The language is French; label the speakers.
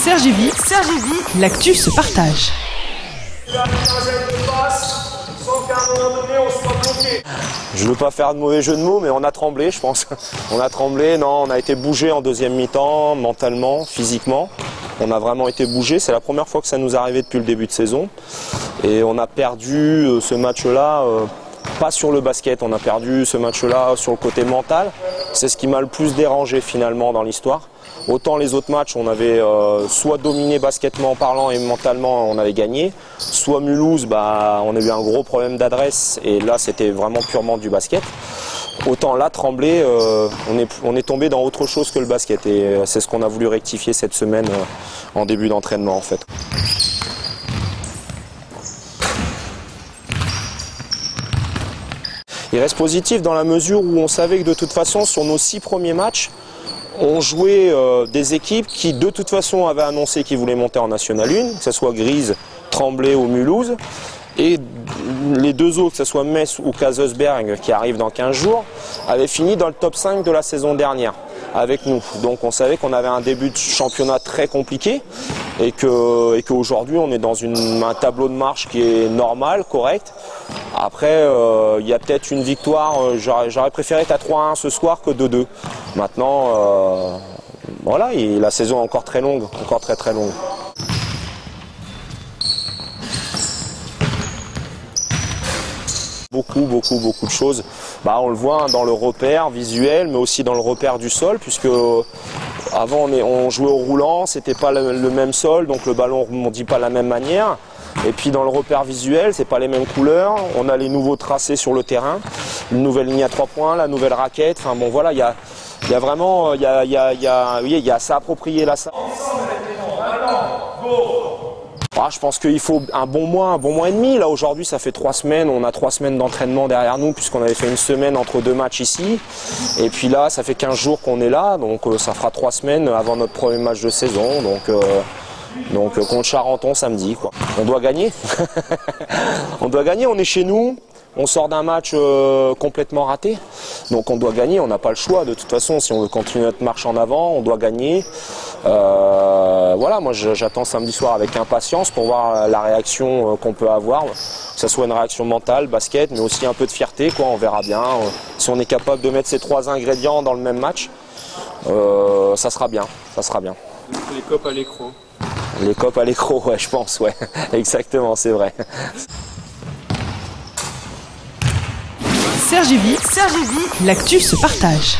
Speaker 1: Sergi Vie, l'actu se partage.
Speaker 2: Je ne veux pas faire de mauvais jeu de mots, mais on a tremblé, je pense. On a tremblé, non, on a été bougé en deuxième mi-temps, mentalement, physiquement. On a vraiment été bougé. C'est la première fois que ça nous arrivait depuis le début de saison. Et on a perdu ce match-là, pas sur le basket, on a perdu ce match-là sur le côté mental. C'est ce qui m'a le plus dérangé finalement dans l'histoire. Autant les autres matchs, on avait soit dominé baskettement parlant et mentalement, on avait gagné. Soit Mulhouse, on a eu un gros problème d'adresse et là c'était vraiment purement du basket. Autant là, Tremblay, on est tombé dans autre chose que le basket et c'est ce qu'on a voulu rectifier cette semaine en début d'entraînement en fait. Il reste positif dans la mesure où on savait que de toute façon sur nos 6 premiers matchs, on jouait des équipes qui de toute façon avaient annoncé qu'ils voulaient monter en National 1, que ce soit Grise, Tremblay ou Mulhouse. Et les deux autres, que ce soit Metz ou Kazelsberg, qui arrivent dans 15 jours, avaient fini dans le top 5 de la saison dernière avec nous. Donc on savait qu'on avait un début de championnat très compliqué et qu'aujourd'hui on est dans un tableau de marche qui est normal, correct. Après, il y a peut-être une victoire, j'aurais préféré être à 3-1 ce soir que 2-2. Maintenant, voilà, la saison est encore très longue, encore très très longue. Beaucoup de choses. On le voit dans le repère visuel, mais aussi dans le repère du sol, puisque avant on jouait au roulant, c'était pas le même sol, donc le ballon ne rebondit pas de la même manière. Et puis dans le repère visuel, c'est pas les mêmes couleurs. On a les nouveaux tracés sur le terrain, une nouvelle ligne à 3 points, la nouvelle raquette. Enfin bon, voilà, il y a vraiment, il y a à s'approprier là ça. Je pense qu'il faut un bon mois et demi. Là aujourd'hui, ça fait 3 semaines. On a 3 semaines d'entraînement derrière nous puisqu'on avait fait une semaine entre 2 matchs ici. Et puis là, ça fait 15 jours qu'on est là, donc ça fera 3 semaines avant notre premier match de saison. Donc contre Charenton samedi, quoi. On doit gagner. On doit gagner. On est chez nous. On sort d'un match complètement raté, donc on doit gagner, on n'a pas le choix de toute façon, si on veut continuer notre marche en avant, on doit gagner. Voilà, moi j'attends samedi soir avec impatience pour voir la réaction qu'on peut avoir, que ce soit une réaction mentale, basket, mais aussi un peu de fierté, quoi. On verra bien. Si on est capable de mettre ces 3 ingrédients dans le même match, ça sera bien, ça sera bien.
Speaker 3: Les copes à l'écro.
Speaker 2: Les copes à l'écro, ouais, je pense, ouais, exactement, c'est vrai.
Speaker 1: Sergi Vie, l'actu se partage.